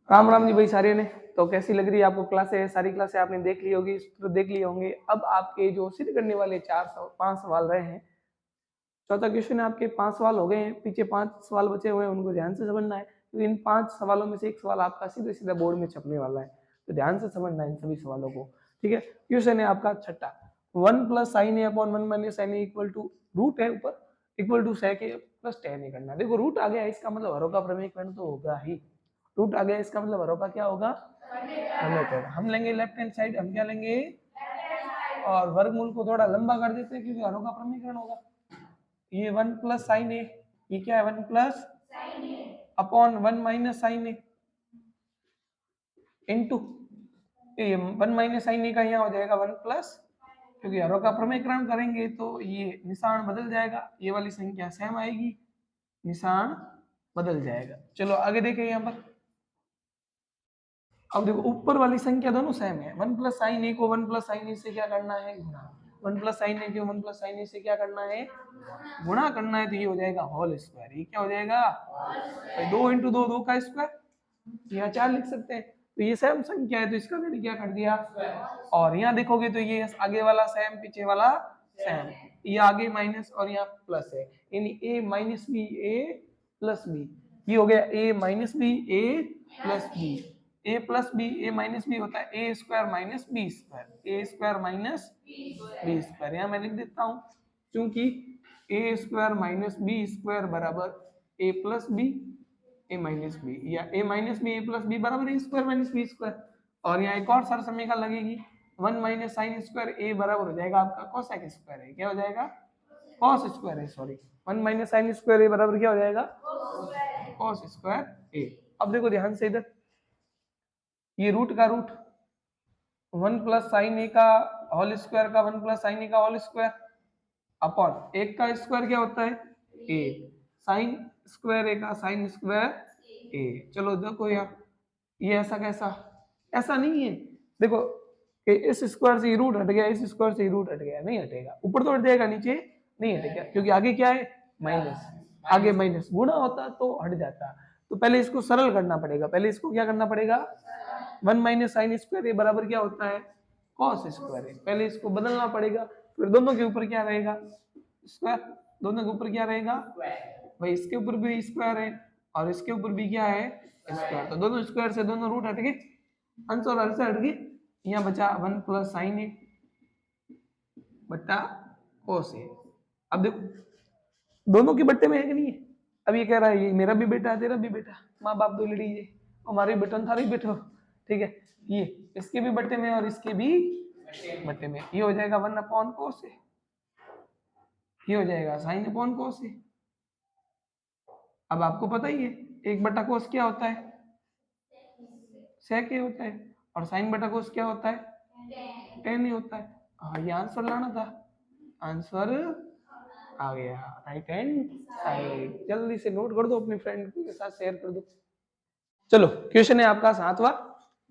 राम राम जी भाई सारे ने। तो कैसी लग रही है आपको क्लासें? सारी क्लासें आपने देख ली होगी, सूत्र देख लिए होंगे। अब आपके जो सिद्ध करने वाले 5 सवाल रहे हैं, चौथा क्वेश्चन है, आपके 5 सवाल हो गए हैं, पीछे 5 सवाल बचे हुए हैं, उनको ध्यान से समझना है। तो इन 5 सवालों में से एक सवाल आपका सीधे सीधा बोर्ड में छपने वाला है, तो ध्यान से समझना है इन सभी सवालों को। ठीक है, क्वेश्चन है आपका छठा, 1 + sin a / 1 - sin a = root है ऊपर, equal to sec a + tan a करना है। देखो रूट आ गया, इसका मतलब हरों का प्रमेयकरण तो होगा ही। रूट आ गया, इसका मतलब हरों का क्या होगा? प्रमेयकरण। हम लेंगे लेफ्ट हैंड साइड, हम क्या लेंगे? और वर्गमूल को थोड़ा लंबा कर देते हैं क्योंकि हरों का प्रमेयकरण होगा। ये 1 + sin a, ये क्या है? 1 + अपॉन 1 - sin a इनटू ये 1 - sin a का यहाँ हो जाएगा 1+, क्योंकि हरों का प्रमेयकरण करेंगे तो ये निशान बदल जाएगा, ये वाली संख्या सेम आएगी, निशान बदल जाएगा। चलो आगे देखें यहाँ पर। अब देखो ऊपर वाली संख्या दोनों सेम है, 1 + sin a को 1 + sin a से क्या करना है? गुणा। 1 + sin a को 1 + sin a से क्या करना है? गुणा करना है, तो ये हो जाएगा होल स्क्वायर। ये क्या हो जाएगा? भाई 2 × 2 2 का स्क्वायर, यहाँ 4 लिख सकते हैं। तो ये सेम संख्या है तो इसका मैंने क्या कर दिया? और यहाँ देखोगे तो ये आगे वाला सेम, पीछे वाला सेम, ये आगे माइनस और यहाँ प्लस है, यानी a - b a + b। ये हो गया a - b a + b। a + b a - b होता है a² - b², यहाँ मैं लिख देता हूँ, क्योंकि a² - b² बराबर a + b a - b, या a - b a + b बराबर a² - b²। और यहाँ एक और सर समीकरण लगेगी, 1 - sin² a बराबर हो जाएगा आपका cosec स्क्वायर है। क्या हो जाएगा? cos स्क्वायर है, सॉरी, 1 - sin² a बराबर क्या हो जाएगा? cos square a। अब देखो ध्यान से इधर, ये रूट का रूट 1 + sin a का होल स्क्वायर का 1 + sin a का होल स्क्वायर अपॉन एक का स्क्वायर क्या होता है? a, sin स्क्वायर a का sin स्क्वायर a। चलो देखो यार, ये ऐसा कैसा? ऐसा नहीं है, देखो इस स्क्वायर से रूट हट गया, इस स्क्वायर से रूट हट गया, नहीं हटेगा। ऊपर तो हट जाएगा, नीचे नहीं हटेगा, क्योंकि आगे क्या है? माइनस, आगे माइनस। गुणा होता तो हट जाता। तो पहले इसको सरल करना पड़ेगा, पहले इसको क्या करना पड़ेगा? 1 - sin² a बराबर क्या होता है? cos स्क्वायर है। पहले इसको बदलना पड़ेगा, फिर दोनों के ऊपर क्या रहेगा? स्क्वायर। दोनों के ऊपर क्या रहेगा? भाई इसके ऊपर भी स्क्वायर है और इसके ऊपर भी क्या है? स्क्वायर। तो दोनों स्क्वायर से दोनों रूट हट गए, अंश और हर से हट गए, यहाँ बचा 1 + sin a बट्टा cos a। अब देखो दोनों के बट्टे में है कि नहीं है? अब ये कह रहा है ये मेरा भी बेटा है, तेरा भी बेटा, माँ बाप दो लड़ीजे, हमारे बेटन थारी बेटो, ठीक है। ये इसके भी बट्टे में और इसके भी बट्टे में, ये हो जाएगा 1/cos a, ये हो जाएगा sin/cos a। अब आपको पता ही है 1/cos क्या होता है? sec a होता है, और sin/cos क्या होता है? tan a होता है। हाँ, ये आंसर लाना था, आंसर आ गया राइट हैंड साइड। जल्दी से नोट कर दो, अपने फ्रेंड के साथ शेयर कर दो। चलो क्वेश्चन है आपका 7वां,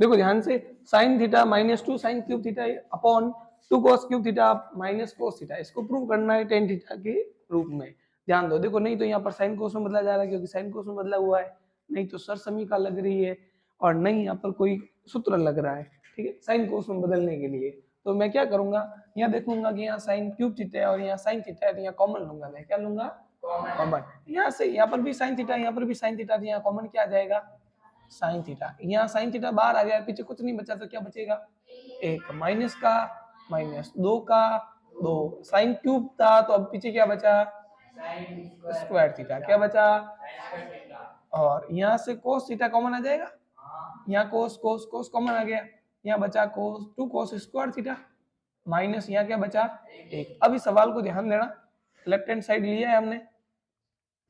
देखो ध्यान से, sin theta -2 sin³ theta upon 2 cos³ theta -cos theta, इसको प्रूव करना है tan थीटा के रूप में। ध्यान दो, देखो नहीं तो यहाँ पर sin cos में बदला जा रहा है, क्योंकि sin cos में बदला हुआ है, नहीं तो सर समीकरण लग रही है, और नहीं यहाँ पर कोई सूत्र लग रहा है, ठीक है, sin cos में बदलने के लिए। तो मैं क्या करूंगा, यहाँ देखूंगा कि यहाँ sin³ थीटा है और यहाँ sin थीटा है, तो यहाँ कॉमन लूंगा। मैं क्या लूंगा? कॉमन। यहाँ से यहाँ पर भी sin थीटा, यहाँ पर भी sin थीटा, यहाँ कॉमन क्या आ जाएगा? sin theta. यहाँ sin थीटा बाहर आ गया, पीछे कुछ नहीं बचा, तो क्या बचेगा? एक माइनस का -2 का 2 sin³ था, तो अब पीछे क्या बचा? Square theta. क्या बचा? और यहाँ से cos थीटा कॉमन आ जाएगा, यहाँ cos cos cos कॉमन आ गया, यहाँ बचा cos 2 cos square theta minus यहाँ क्या बचा? 1। अब इस सवाल को ध्यान देना, लेफ्ट हैंड साइड लिया है हमने।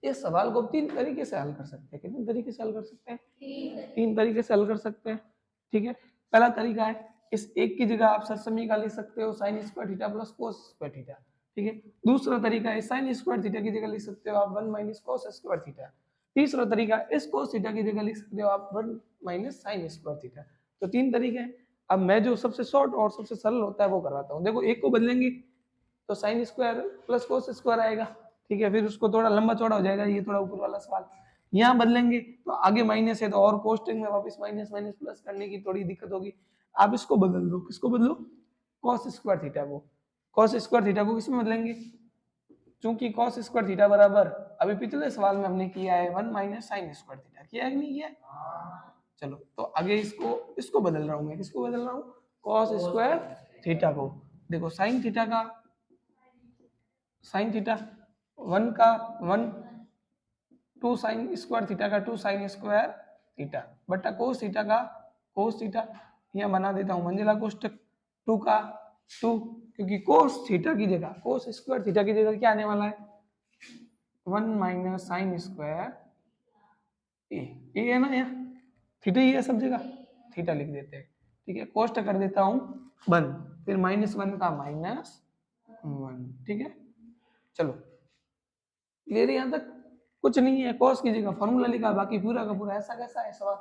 इस सवाल को 3 तरीके से हल कर सकते हैं। कितने तरीके से हल कर सकते हैं? 3 तरीके से हल कर सकते हैं, ठीक है। पहला तरीका है, इस एक की जगह आप सर समीकरण लिख सकते हो sin² थीटा + cos² थीटा, ठीक है। दूसरा तरीका है sin² थीटा की जगह लिख सकते हो आप 1 - cos² थीटा। तीसरा तरीका इस cos थीटा की जगह लिख सकते हो आप 1 - sin² थीटा। तो 3 तरीके हैं। अब मैं जो सबसे शॉर्ट और सबसे सरल होता है वो करवाता हूँ। देखो एक को बदलेंगे तो sin² + cos² आएगा, ठीक है, फिर उसको थोड़ा लंबा चौड़ा हो जाएगा, ये थोड़ा ऊपर वाला सवाल। यहाँ बदलेंगे तो आगे माइनस है तो और कोष्टक में वापस माइनस माइनस प्लस करने की थोड़ी दिक्कत होगी। आप इसको बदल दो, किसको बदलो, cos स्क्वायर थीटा को। cos स्क्वायर थीटा को किसमें बदलेंगे, चूंकि cos स्क्वायर थीटा बराबर अभी पिछले सवाल में हमने किया है 1 माइनस साइन स्क्वायर थीटा, किया है कि नहीं किया है? चलो तो आगे इसको बदल रहा हूं मैं, किसको बदल रहा हूं, cos स्क्वायर थीटा को। देखो साइन थीटा का, साइन थीटा 1 का 1, 2 साइन स्क्वायर थीटा का 2 साइन स्क्वायर थीटा बटा कोस थीटा का कोस थीटा। यहाँ बना देता हूँ मंजिला कोष्टक, 2 का 2, क्योंकि कोस थीटा की जगह, कोस स्क्वायर थीटा की जगह क्या आने वाला है, 1 माइनस साइन स्क्वायर ए है ना, यहाँ थीटा ही है सब जगह, थीटा लिख देते हैं, ठीक है। कोष्ट कर देता हूँ 1, फिर -1 का -1, ठीक है। चलो क्लियर है यहाँ तक, कुछ नहीं है, कॉस की जगह फॉर्मूला लिखा, बाकी पूरा का पूरा ऐसा कैसा है सवाल।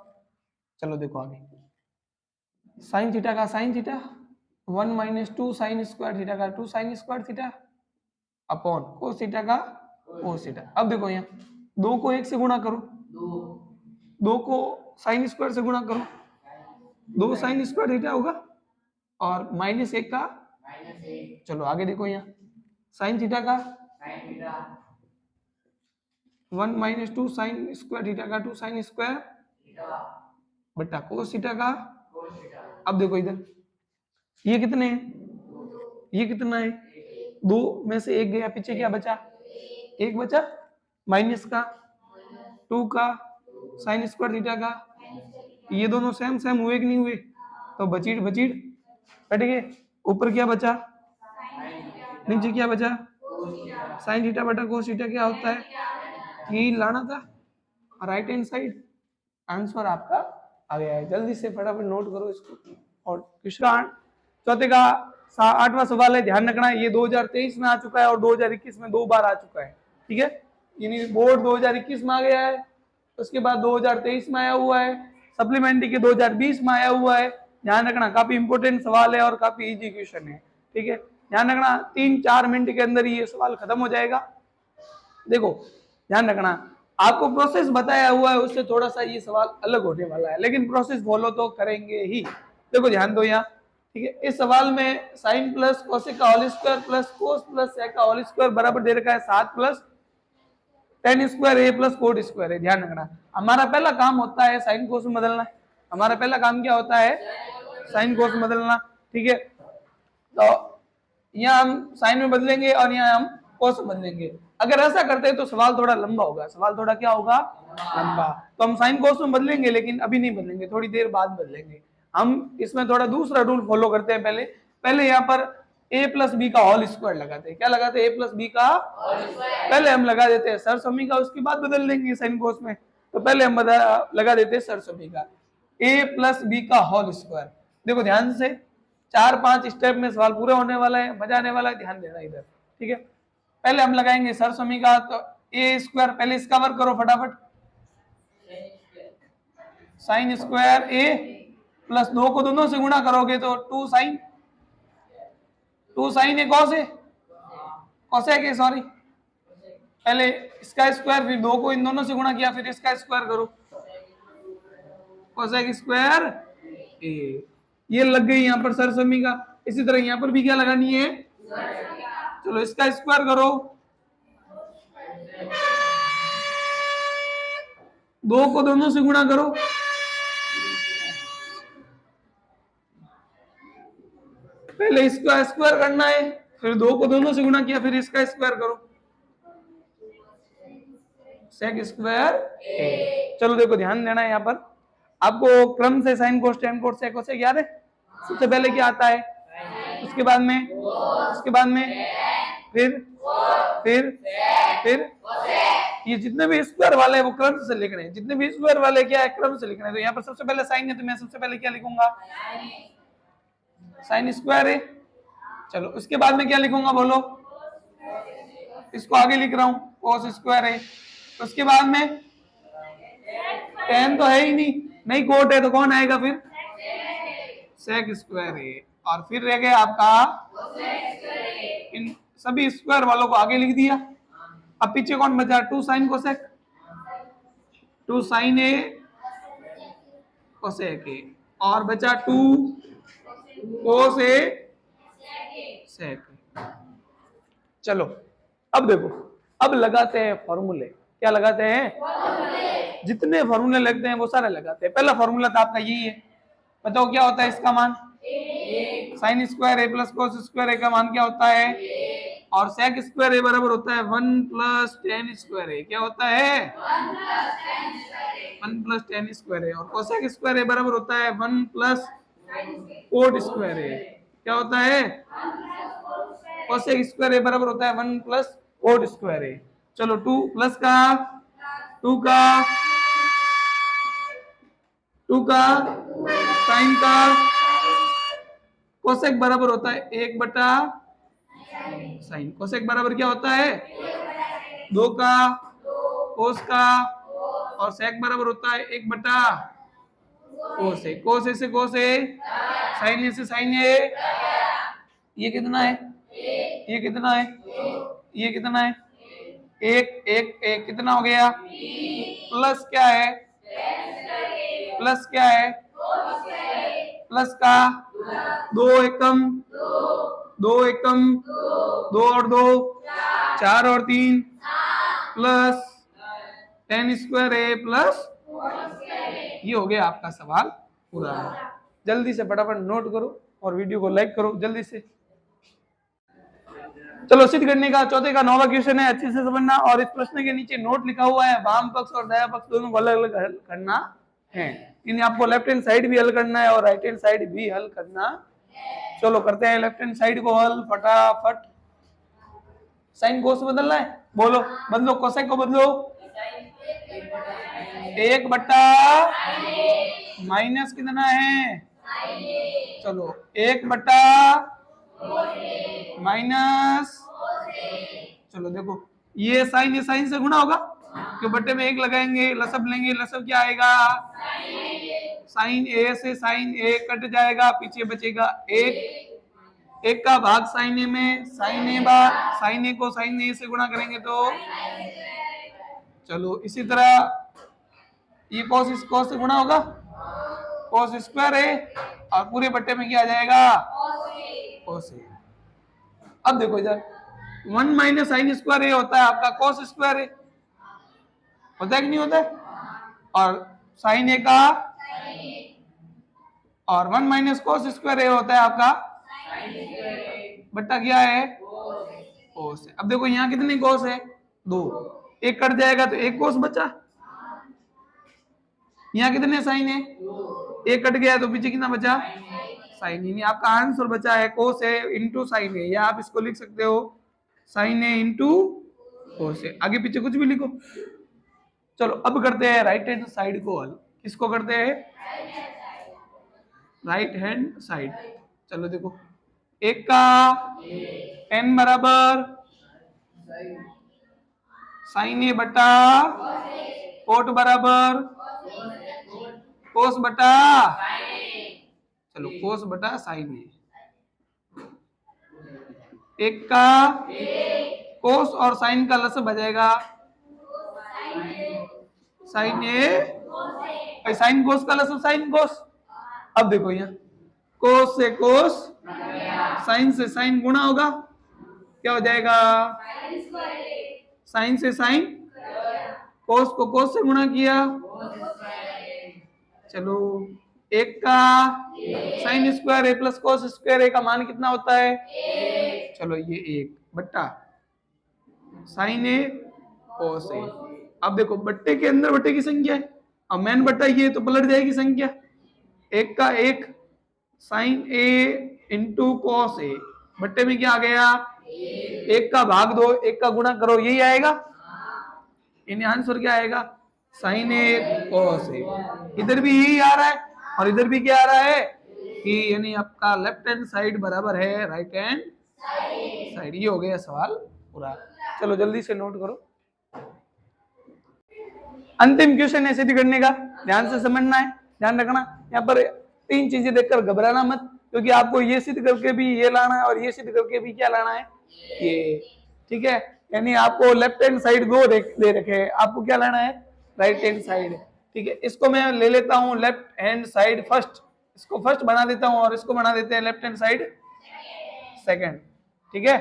चलो देखो आगे, साइन थीटा का sine theta 1 minus 2 sine square theta का 2 sine square theta upon cos theta का कोस थीटा। अब देखो यहाँ 2 को 1 से गुणा करो, 2 को साइन स्क्वायर से गुणा करो, 2 साइन स्क्वायर थीटा होगा और -1 का, चलो आगे देखो यहाँ साइन थीटा का 1 माइनस 2 साइन स्क्वायर थीटा का 2 साइन स्क्वायर बटा कोस थीटा का। अब देखो इधर ये कितने हैं, ये कितना है, 2 में से 1 गया, पीछे क्या बचा, 1 बचा, माइनस का 2 का साइन स्क्वायर थीटा का, ये दोनों सेम सेम हुए कि नहीं हुए, तो बचीड़ बचीड़ कट गए। ऊपर क्या बचा, नीचे क्या बचा, साइन थीटा बटा कोस थीटा क्या होता है, ये लाना था राइट हैंड साइड। आंसर आपका आ गया है, जल्दी से फटाफट नोट करो इसको। और क्वेश्चन चौथे का 8वां सवाल है, ध्यान रखना ये 2023 में आ चुका है और 2021 में 2 बार आ चुका है, ठीक है। यानी बोर्ड 2021 में आ गया है, उसके बाद 2023 में आया हुआ है, सप्लीमेंट्री के 2020 में आया हुआ है। ध्यान रखना काफी इंपोर्टेंट सवाल है और काफी इजी क्वेश्चन है, ठीक है। ध्यान रखना 3-4 मिनट के अंदर ये सवाल खत्म हो जाएगा। देखो ध्यान रखना, आपको प्रोसेस बताया हुआ है उससे थोड़ा सा ये सवाल अलग होने वाला है, लेकिन प्रोसेस फॉलो तो करेंगे ही। देखो ध्यान दो यहाँ, ठीक है। इस सवाल में साइन प्लस कोसेक का whole square plus cos plus sec का होल स्क्वायर बराबर दे रखा है 7 plus ten square A plus cot square है। ध्यान रखना हमारा पहला काम होता है साइन कोस में बदलना, हमारा पहला काम क्या होता है, साइन कोस में बदलना, ठीक है। तो यहाँ हम साइन में बदलेंगे और यहाँ हम कोस में बदलेंगे। अगर ऐसा करते हैं तो सवाल थोड़ा लंबा होगा, सवाल थोड़ा क्या होगा, लंबा। तो हम साइन कोस में बदलेंगे, लेकिन अभी नहीं बदलेंगे, थोड़ी देर बाद बदलेंगे। हम इसमें थोड़ा दूसरा रूल फॉलो करते हैं, पहले यहाँ पर a प्लस बी का होल स्क्वायर लगाते हैं। क्या लगाते हैं, a प्लस बी का पहले हम लगा देते हैं सरसमी का, उसके बाद बदल लेंगे साइन कोस में। तो पहले हम लगा देते हैं सरसमी का a प्लस बी का होल स्क्वायर। देखो ध्यान से 4-5 स्टेप में सवाल पूरा होने वाला है, मजा आने वाला है, ध्यान देना इधर, ठीक है। पहले हम लगाएंगे सरसमी का, तो a स्क्वायर पहले इसका वर्क करो फटाफट, साइन स्क्वायर a प्लस 2 को दोनों से गुणा करोगे तो 2 साइन है, कोसेक है, सॉरी। पहले इसका स्क्वायर, फिर 2 को इन दोनों से गुणा किया, फिर इसका स्क्वायर करो, कोसेक स्क्वायर ए। ये लग गई यहाँ पर सरसमी का। इसी तरह यहाँ पर भी क्या लगानी है, चलो इसका स्क्वायर करो, 2 को दोनों से गुणा करो, पहले इसका स्क्वायर करना है, फिर 2 को दोनों से गुणा किया, फिर इसका स्क्वायर करो, सेक स्क्वायर ए। चलो देखो ध्यान देना है यहाँ पर, आपको क्रम से साइन कोस टेन कोस सेक कोसेक याद है। सबसे पहले क्या आता है, उसके बाद में फिर ये जितने भी स्क्वायर वाले हैं वो क्रम से लिख रहे हैं, जितने भी स्क्वायर वाले क्या है क्रम से लिख रहे हैं। तो यहाँ पर सबसे पहले साइन है, तो मैं सबसे पहले क्या लिखूंगा, साइन स्क्वायर है। चलो उसके बाद में क्या लिखूंगा, बोलो, इसको आगे लिख रहा हूं, कोस स्क्वायर है। उसके बाद में टेन तो है ही नहीं कोट है, तो कौन आएगा फिर, सेक स्क्वायर है। और फिर रह गया आपका, इन सभी स्क्वायर वालों को आगे लिख दिया। अब पीछे कौन बचा, 2 sine cosec, 2 sine A cosec A और बचा 2 कोस ए सेक। चलो अब देखो, अब लगाते हैं फॉर्मूले। क्या लगाते हैं? जितने फॉर्मूले लगते हैं वो सारे लगाते हैं। पहला फॉर्मूला तो आपका यही है, बताओ क्या होता है इसका मान? Sine square A plus cos square ए का मान क्या होता है? और सेक स्क्वायर ए बराबर होता है 1 प्लस टेन स्क्वायर ए। क्या होता है? 1 प्लस टेन स्क्वायर ए। और कोसेक स्क्वायर ए बराबर होता है 1 प्लस कोट स्क्वायर ए। क्या होता है? कोसेक स्क्वायर ए बराबर होता है 1 प्लस कोट स्क्वायर ए। चलो 2 प्लस का 2 का साइन का कोसेक बराबर होता है 1 बटा साइन। कोसेक बराबर क्या होता है? 2 का कोस का और सेक बराबर होता है 1 बटा कोस ए। कोस ए से कोस ए, साइन ए से साइन ए। ये कितना है? ये कितना है? ये कितना है? एक एक एक कितना हो गया? प्लस क्या है? प्लस क्या है? प्लस का 2 एकम 2 एकम 2 और 2 4 और 3 plus ten square A plus. ये हो गया आपका सवाल पूरा। जल्दी से फटाफट नोट करो और वीडियो को लाइक करो जल्दी से। चलो सिद्ध करने का चौथे का 9वां क्वेश्चन है, अच्छे से समझना। और इस प्रश्न के नीचे नोट लिखा हुआ है, वाम पक्ष और दायां पक्ष दोनों को अलग अलग हल करना है। इन्हें आपको लेफ्ट हैंड साइड भी हल करना है और राइट हैंड साइड भी हल करना। चलो करते हैं लेफ्ट हैंड साइड को हल फटाफट। साइन कोस बदलना है, बोलो बदलो। कोसेक को बदलो 1 बटा माइनस कितना है? चलो 1 बटा माइनस। चलो देखो ये साइन से गुणा होगा, क्यों बट्टे में 1 लगाएंगे, लसब लेंगे, लसब क्या आएगा? साइन ए से साइन ए कट जाएगा, पीछे बचेगा 1 का भाग साइन ए में, साइन ए को साइन ए से गुणा करेंगे तो। चलो इसी तरह ये कोस से गुणा होगा, कोस स्क्वायर है और पूरे बट्टे में क्या आ जाएगा? कोस ए। अब देखो इधर 1 माइनस साइन स्क्वायर ए होता है आपका कोस स्क्वायर ए, होता है कि नहीं होता है? और साइन ए का और 1 माइनस कोस स्क्वायर ए होता है आपका बट्टा क्या है? कोस है। अब देखो यहाँ कितने कोस है? 2, 1 कट जाएगा तो 1 कोस बचा। यहाँ कितने साइन है? 1 कट गया तो पीछे कितना बचा? साइन ही नहीं। आपका आंसर बचा है कोस है इंटू साइन है, या आप इसको लिख सकते हो साइन है इंटू कोस है। आगे पीछे कुछ भी लिखो। चलो अब करते हैं राइट हैंड साइड को हल। किसको करते हैं? Right hand side. चलो देखो 1 का n बराबर साइन ए बटा कोट बराबर कोस बटा। चलो कोस बटा साइन ए। 1 का कोस और साइन का लसब आ जाएगा साइन ए, साइन कोस का लसब साइन कोस। अब देखो यहाँ कोस से कोस, साइन से साइन गुणा होगा, क्या हो जाएगा? साइन से साइन, कोस को कोस से गुणा किया। चलो 1 का sine square A plus cos square ए का मान कितना होता है? चलो ये 1 बट्टा साइन ए कोस ए। अब देखो बट्टे के अंदर बट्टे की संख्या है, अब मैन बट्टा ये तो पलट जाएगी संख्या। 1 का 1 साइन ए इंटू कोस ए, बट्टे में क्या आ गया? 1 का भाग 2, 1 का गुणा करो, यही आएगा। इन आंसर क्या आएगा? साइन ए कोस ए। इधर भी यही आ रहा है और इधर भी क्या आ रहा है कि यानी आपका लेफ्ट हैंड साइड बराबर है राइट हैंड साइड। ये हो गया सवाल पूरा। चलो जल्दी से नोट करो। अंतिम क्वेश्चन है सिद्ध करने का, ध्यान से समझना है, ध्यान रखना। यहाँ पर 3 चीजें देखकर घबराना मत, क्योंकि आपको ये सिद्ध करके भी ये लाना है और ये सिद्ध करके भी क्या लाना है? ये। ठीक है, यानी आपको लेफ्ट हैंड साइड 2 दे रखे हैं, आपको क्या लाना है? राइट हैंड साइड, ठीक है। इसको मैं ले लेता हूँ लेफ्ट हैंड साइड फर्स्ट, इसको फर्स्ट बना देता हूँ और इसको बना देते हैं लेफ्ट हैंड साइड सेकंड, ठीक है।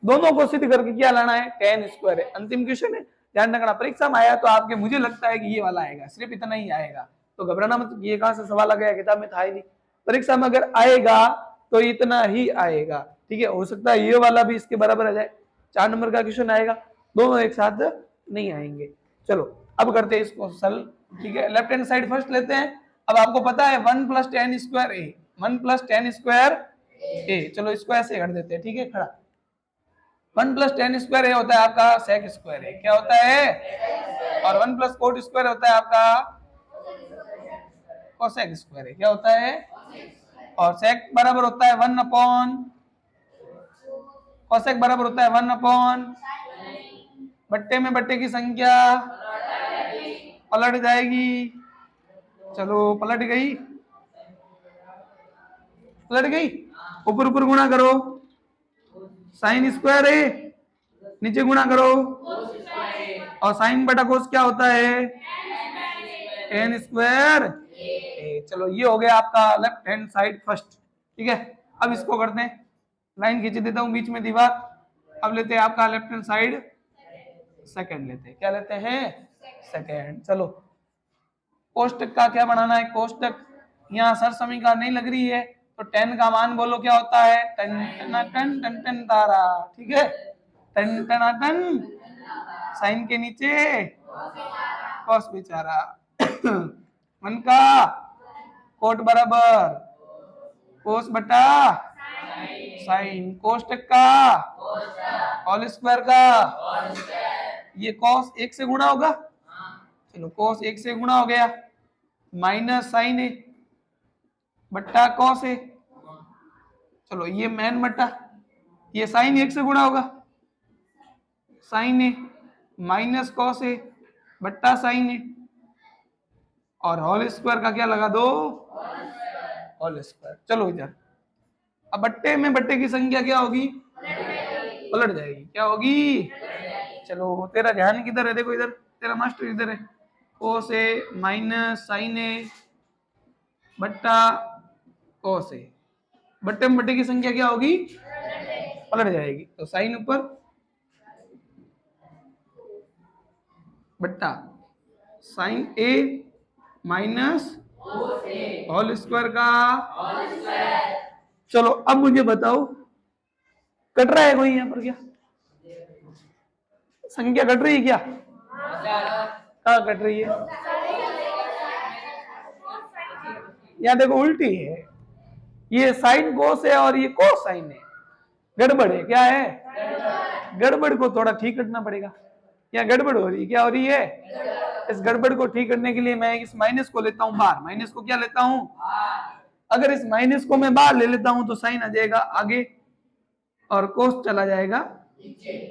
दोनों को सिद्ध करके क्या लाना है, tan स्क्वायर है। अंतिम क्वेश्चन है, ध्यान रखना परीक्षा में आया तो आपके, मुझे लगता है कि ये वाला आएगा, सिर्फ इतना ही आएगा, तो घबराना मत, ये कहां से सवाल आ गया, किताब में था ही नहीं। परीक्षा में अगर आएगा तो इतना ही आएगा, ठीक है। हो सकता है ये वाला भी इसके बराबर आ जाए, 4 नंबर का क्वेश्चन आएगा, दोनों एक साथ नहीं आएंगे। चलो अब करते हैं इसको सॉल्व, ठीक है। लेफ्ट हैंड साइड फर्स्ट लेते हैं। अब आपको पता है 1 + tan स्क्वायर ए, 1 + tan स्क्वायर ए, चलो इसको ऐसे कर देते हैं, ठीक है। खड़ा 1 + tan स्क्वायर ए होता है आपका sec स्क्वायर ए, क्या होता है, और 1 + cot स्क्वायर होता है आपका cosec स्क्वायर ए, क्या होता है, और sec बराबर होता है 1 cosec बराबर होता है 1 बट्टे में बट्टे की संख्या पलट जाएगी, चलो पलट गई, पलट गई, ऊपर ऊपर गुणा करो, साइन स्क्वायर है, नीचे गुणा करो, और साइन बटा कोस क्या होता है, tan स्क्वायर ए। चलो ये हो गया आपका लेफ्ट हैंड साइड फर्स्ट, ठीक है। अब इसको करते हैं, लाइन खींच देता हूं बीच में दीवार। अब लेते हैं आपका लेफ्ट हैंड साइड सेकंड, लेते हैं, क्या लेते हैं, सेकंड। चलो कोष्टक का क्या बनाना है, कोष्टक यहाँ सर समीकरण नहीं लग रही है तो tan का मान बोलो क्या होता है, टन टन टन टन टन तारा, ठीक है, टन टन टन, साइन के नीचे कॉस बेचारा, 1 का कोट बराबर कोस बटा साइन, कोष्टक का होल स्क्वायर का, ये कॉस 1 से गुणा होगा, चलो कॉस 1 से गुणा हो गया, माइनस साइन है बट्टा कॉस है, चलो ये मेन बट्टा, ये साइन 1 से गुणा होगा, साइन है माइनस कॉस है बट्टा साइन है, और होल स्क्वायर का क्या लगा दो, होल स्क्वायर। चलो इधर अब बट्टे में बट्टे की संख्या क्या होगी, पलट जाएगी, क्या होगी, चलो तेरा ध्यान किधर है, देखो इधर तेरा मास्टर इधर है, कोस है माइनस साइन है बट्टा कोस है, बट्टे में बट्टे की संख्या क्या होगी, पलट जाएगी, तो साइन ऊपर बट्टा साइन ए माइनस होल स्क्वायर का, चलो अब मुझे बताओ कट रहा है कोई यहाँ पर क्या, संख्या कट रही है क्या, कहाँ कट रही है, यहाँ देखो उल्टी है, ये साइन कोस है और ये कोस साइन है, गड़बड़ है, क्या है, गड़बड़ को थोड़ा ठीक करना पड़ेगा, यहाँ गड़बड़ हो रही है, क्या हो रही है, इस गड़बड़ को ठीक करने के लिए मैं इस माइनस को लेता हूं बाहर, माइनस को क्या लेता हूं, अगर इस माइनस को मैं बाहर ले लेता हूं तो साइन आ जाएगा आगे और कोस चला जाएगा,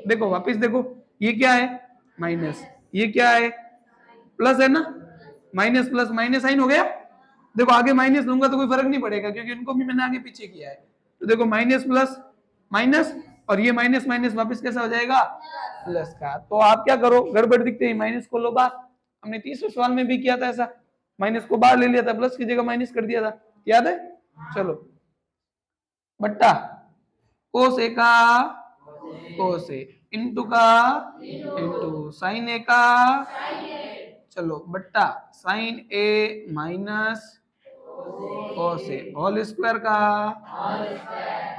देखो वापिस देखो, ये क्या है माइनस, ये क्या है प्लस है ना, माइनस प्लस माइनस साइन हो गया, देखो आगे माइनस लूंगा तो कोई फर्क नहीं पड़ेगा क्योंकि इनको भी मैंने आगे पीछे किया है, तो देखो माइनस प्लस माइनस, और ये माइनस माइनस वापस कैसा हो जाएगा, प्लस का। तो आप क्या करो, गड़बड़ दिखते ही माइनस को लो बाहर, हमने तीसरे सवाल में भी किया था ऐसा, माइनस को बाहर ले लिया था, प्लस की जगह माइनस कर दिया था, याद है, चलो बट्टा कोस ए का कोस ए, इंटू का इंटू साइन ए का, चलो बट्टा साइन ए माइनस कोस ए होल स्क्वायर का,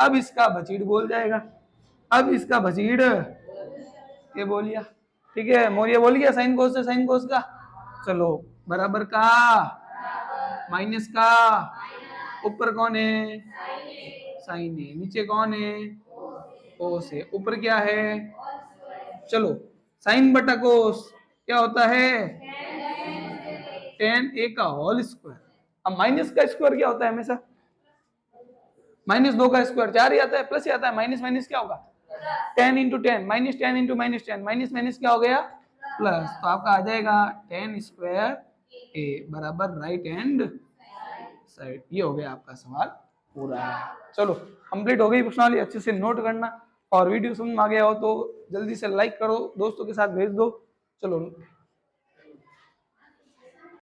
अब इसका बचीड़ बोल जाएगा, अब इसका बचीड़ ये बोल लिया, ठीक है, मोरिया बोल गया साइन कोस से साइन कोस का, चलो बराबर का माइनस का, ऊपर कौन है साइन है, नीचे कौन है कोस है, ऊपर क्या है, चलो साइन बटा कोस क्या होता है tan ए का होल स्क्वायर, अब माइनस का स्क्वायर क्या होता है हमेशा, -2 का स्क्वायर 4 ही आता है, प्लस ही आता है, माइनस माइनस क्या होगा 10 into 10, minus 10 into minus 10, minus minus क्या हो गया प्लस, तो आपका आ जाएगा tan स्क्वायर ए बराबर राइट हैंड साइड। ये हो गया आपका सवाल पूरा। चलो कंप्लीट हो गई प्रश्नावली, अच्छे से नोट करना, और वीडियो समझ में आ गया हो तो जल्दी से लाइक करो, दोस्तों के साथ भेज दो। चलो